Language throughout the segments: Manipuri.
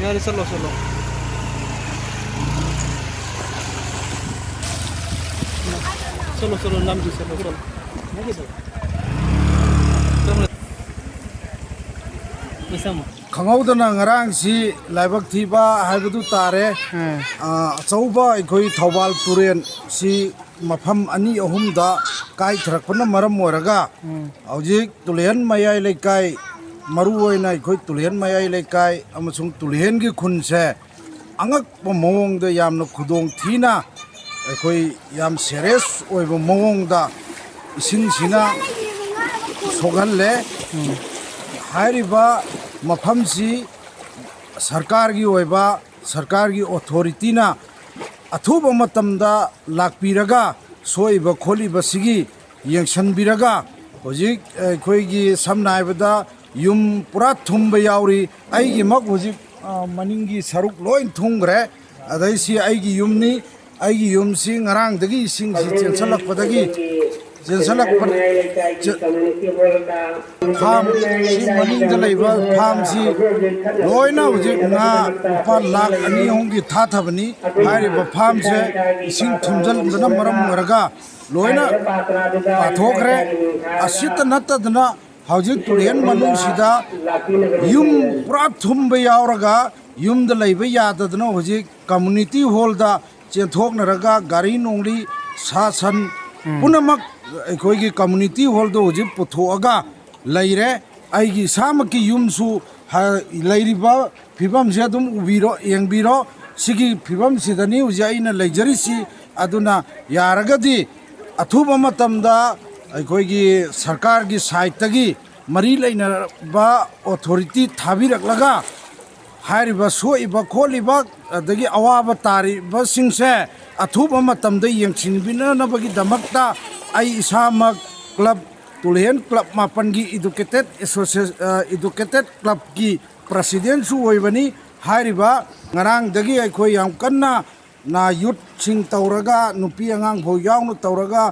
अरे चलो चलो चलो चलो नाम जी चलो चलो खंगौदना ngarang si laibak thiba haibadu tare achauba ekhoi thawal turen si mafam ani ahum da kai thrakpana maram moraga hojik tulian mayai lekai maru oina ekhoi tulian mayai lekai amasung tulian gi khun se angak pa mawong da yamna khudong thina ekhoi yam serious oiba mawong da ising sina sogal le हायरिबा मफमसी सरकार की ओइबा सरकार की अथॉरिटी ना अथुब मतमदा लाकपीरगा सोइबा खोलिबा सिगी यंगसनबिरगा होजिक अखोइगी समनाइबदा युम पुरा थुंबा याउरी आइगी मक होजिक मनिंगी सरुक लोइन थुंग्रे अदैसी आइगी युमनी आइगी युमसी ngaraangdagi ising si chensalakpadagi farm से मनिंग दलाइबा फार्म से लोइना हुजिक ना पा लाख अनि होंगी था थबनी हारिबा फार्म से इसिंग थुमजल दना मरम मरगा लोइना पाथोखरे असित नतदना हौजिक तुलियन मनुंग सिदा युम पुरा थुमबा यावरगा युम दलाइबा याददना हुजिक कम्युनिटी हॉल दा चेथोकनरगा गारी नोंगली सासन पुनमक अखोइगी कम्युनिटी हॉल दो हुजिक पुथोअगा लैरे आइगी सामकी युमसु लैरिबा फिबम से अदुम उबिरो यंगबिरो सिगी फिबम सिदनी हुजि आइना लैजरिसि अदुना यारगदि अथुबा मतमदा अखोइगी सरकार की साइड तगी मरी लैनबा अथॉरिटी थाबिरकलगा हारिबा सोइबा खोलिबा अदगी अवाबा तारिबा सिंगसे अथुबा मतमदा यंगसिनबिननबगी दमकता आई इसामक क्लब तुलियन क्लब मापन की एडुकेटेड क्लब की प्रेसिडेंट सु ओइबनी हारिबा ngarang dagi अखोइ याम कन्ना ना यूथ सिंग तौरगा नुपी अंगांग भो यावनु तौरगा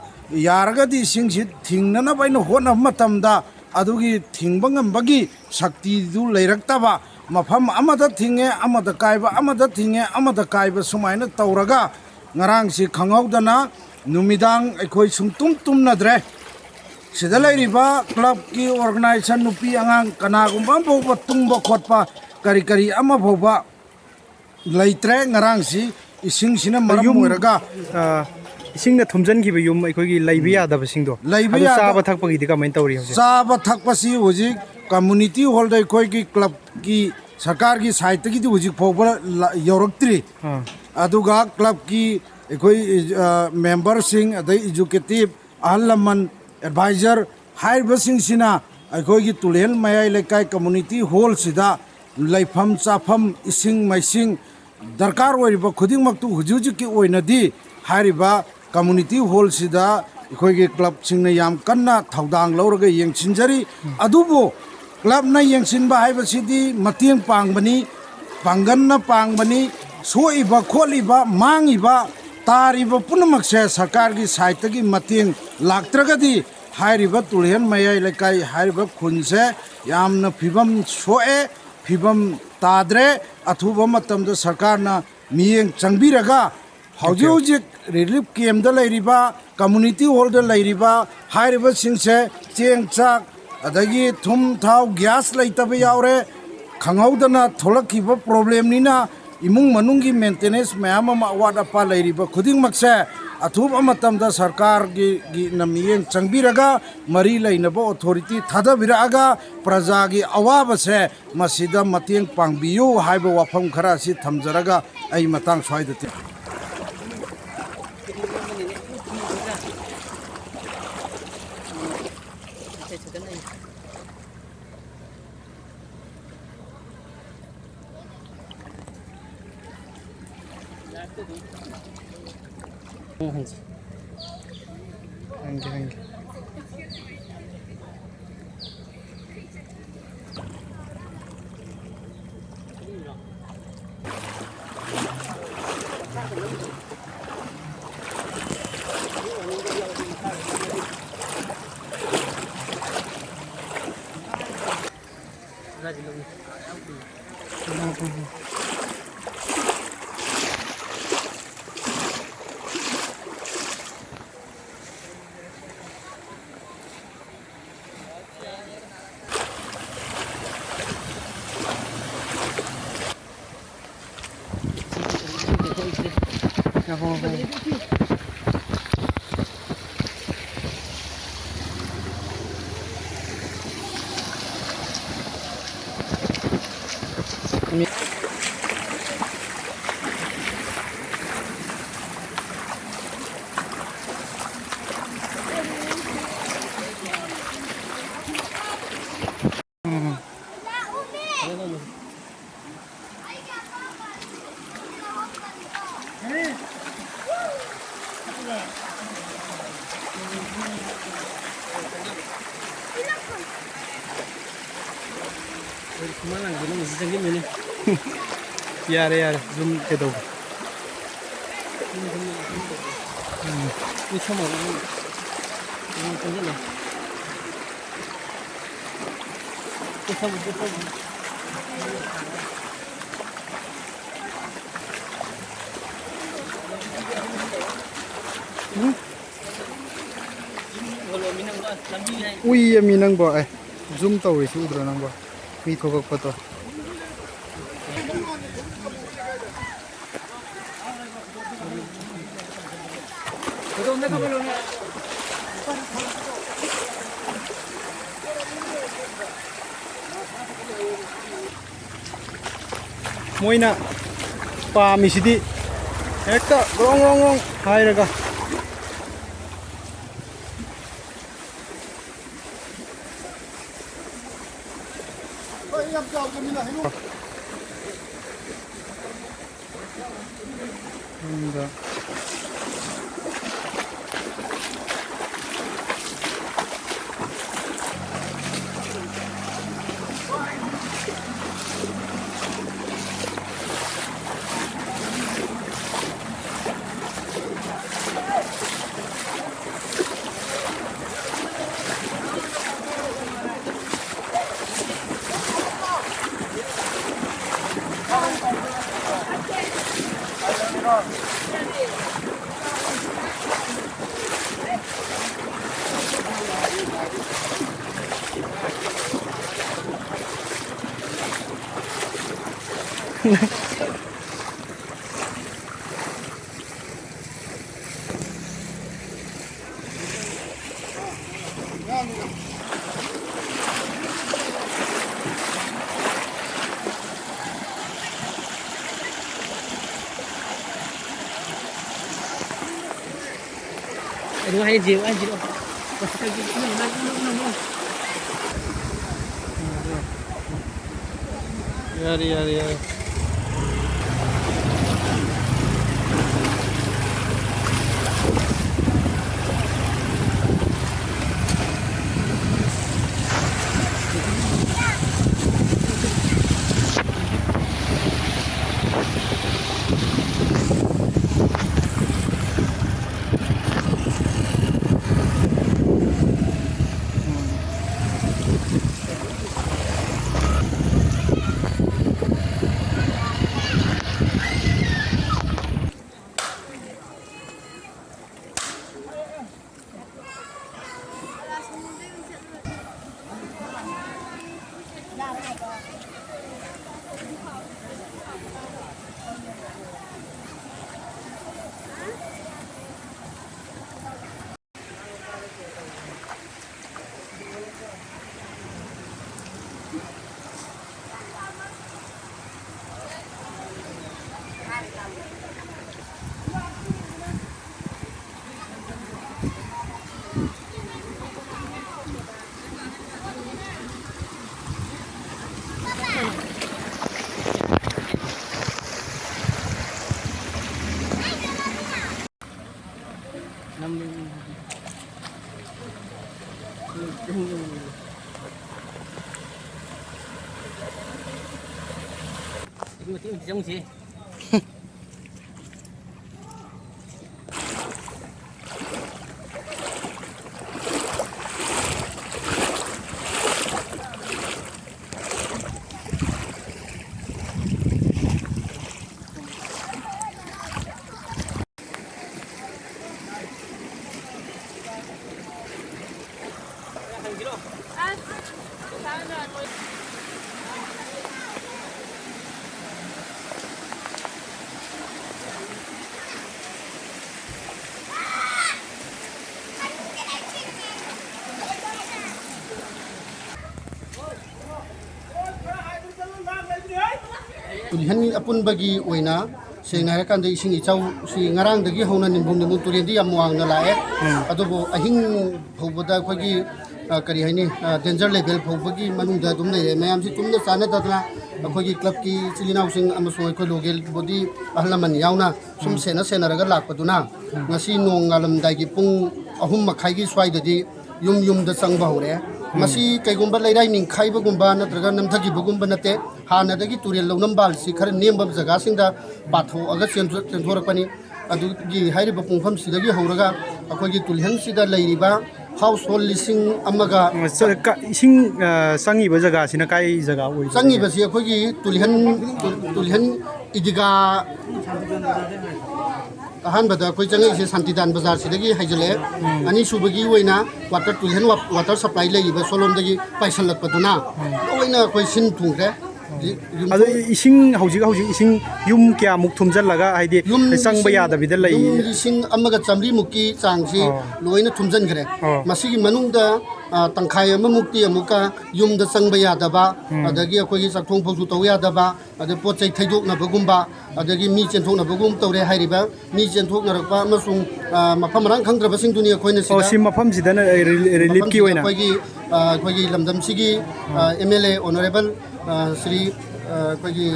यारगदि सिंग सि थिंगनना बाइनो होना मतमदा अदुगी थिंगबा ngambagi शक्ति दु लैरक्तबा मफम अमदा थिंगे अमदा काइबा अमदा थिंगे अमदा काइबा सुमाइना तौरगा ngarang si khangौदना नुमिदांग अखोइ सुंगतुम तुमनद्रे सिदा लैरिबा क्लब की ऑर्गेनाइजेशन नुपी अंगांग कनागुंबा भोबा तुंगबा खोटपा करी करी अमा भोबा लैत्रे ngarang si इसिंग सिना मरम मोरगा इसिंग न थुमजनखिबा युम अखोइगी लैबा यादबा सिंगदो लैबा चाबा थकपगिदि कमेंट तौरी हौजे चाबा थकपसी हुजिक कम्युनिटी हॉल दा अखोइगी क्लब की सरकार की साइड तगी दि हुजिक फोबा यौरक्त्री अदुगा क्लब की अखोइ मेंबर सिंग अदै educative ahal laman advisor haibasing sina अखोइगी तुलियन मयाई लेकाई कम्युनिटी हॉल सिदा लैफम चाफम इसिंग मैसिंग दरकार ओइरिबा खुदिंगमक्तु हुजुजुकी ओइनदी हारिबा कम्युनिटी हॉल सिदा अखोइगी क्लब सिंगना याम कन्ना थौदांग लौरगा यंगसिनजरी अदुबो क्लब ना यंगसिनबा हाइबसिदी मतेंग पांगबनी पांगन्ना पांगबनी सोइबा खोलिबा मांगिबा तारिबा पुनमक्से सरकार की साइड की मतेंग लाक्त्रगदी हारिबा तुलियन मयाई लेकाई हारिबा खुनसे यामना फिबम सोए फिबम ताद्रे अथुबा मतमदा सरकारना मियेंग चंगबिरगा हौजिक हौजिक रिलीफ कैम्प दा लैरिबा कम्युनिटी हॉल दा लैरिबा हारिबा सिंगसे चेंग चाक अदगी थुम थाव गैस लैतबा यावरे खंगौदना थोलकिबा प्रॉब्लम निना इमुंग मनुंगी मेंटेनेंस मैम अवाद अपा लैरिबा खुदिंगमक्से अथुबा मतमदा सरकार की नमियेंग चंगबिरगा मरी लैनबा अथॉरिटी थादबिरगा प्रजा की अवाबसे मसिदा मतेंग पांगबियु हाइबा वाफम खरा सि थमजरगा आई मतंग स्वाइदते Ra यारे यारे zoom के दो ui ya mi nang ba ai zoom tau ri su dro nang ba mi thok ko to moina pa mi sidi ekta rong rong rong hai raga Aduh, hai jiu, hai jiu. यारे यारे यारे Giống gì? तुलहन अपुनबगी ओइना सेंना हरकान द इसिंग इचाउ सि ngarang dagi hona nimbung nimbung turian di am wang na lae adobo ahing phobada khoi kari haini danger level phobagi manung da dum nei mayam si tumna sana dadna khoi club ki chilinau sing amasoi khoi logel body ahlaman yauna sum sena sena raga lakpaduna ngasi nong ngalam dai gi pung ahum makhai gi swai dadi yum da changba hore masi kaigumba leirai ning khaibagumba natraga namthagi bagumba nate hanadagi turel lonam bal si khar nemba jaga singda patho aga chenthorapani adugi hairiba pungpham sidagi horaga akhoi tulhan sida leiriba household lising amaga ising sangi ba jaga sina kai jaga oi sangi basi akhoi tulhan idiga ahan bada koi changai se santidan bazar sidagi haijale ani subagi oina water tulhen water supply leiba solom dagi paisal lakpaduna oina koi sin thungre adu ising hauji ising yum kya muk thumjalaga haidi sangba yadabida lei ising amaga chamri mukki changsi loina thumjan gre masigi manungda tangkhai ama mukti amuka yumda sangba yadaba adagi akoi sakthong phausu taw yadaba ade pochai thaidok na bagumba adagi mi chenthok na bagum tawre hairiba mi chenthok na rakpa amasung mafam rang khangdraba sing dunia koina sida sim mafam sida na relief ki oina koigi lamdam sigi MLA honorable Sri koigi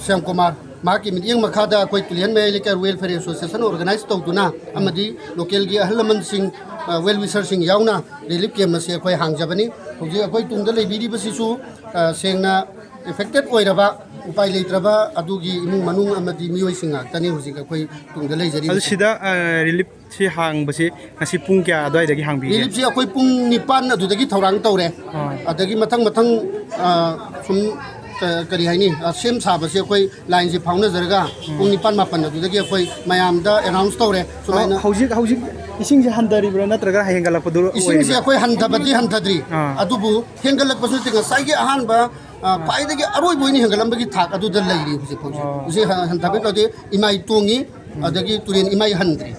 Syam Kumar maki midyang makhada koi tulian me lekar welfare association organize tawduna amadi local gi ahlaman sing well wisher sing yauna relief camp se koi hangjabani hoji koi tungda leibiri basisu sengna affected oiraba upai leitraba adugi imung manung amadi mioi singa tani hoji koi tungda leijari adu sida relief si hang basi ngasi pung kya adai dagi hang bi relief si koi pung nipan adudagi thorang tawre adagi mathang sum kari haini sem saba se koi line si phauna jarga pung nipan mapan adudagi koi mayam da announce tawre sumaina hauji ising je handari bra natraga hengalak padu ising se koi handabadi handadri adubu hengalak pasu tinga saigi ahan ba paidagi aroi boini hengalambagi thak adu da lairi husi phoji usi handabe lode imai tongi adagi turen imai handri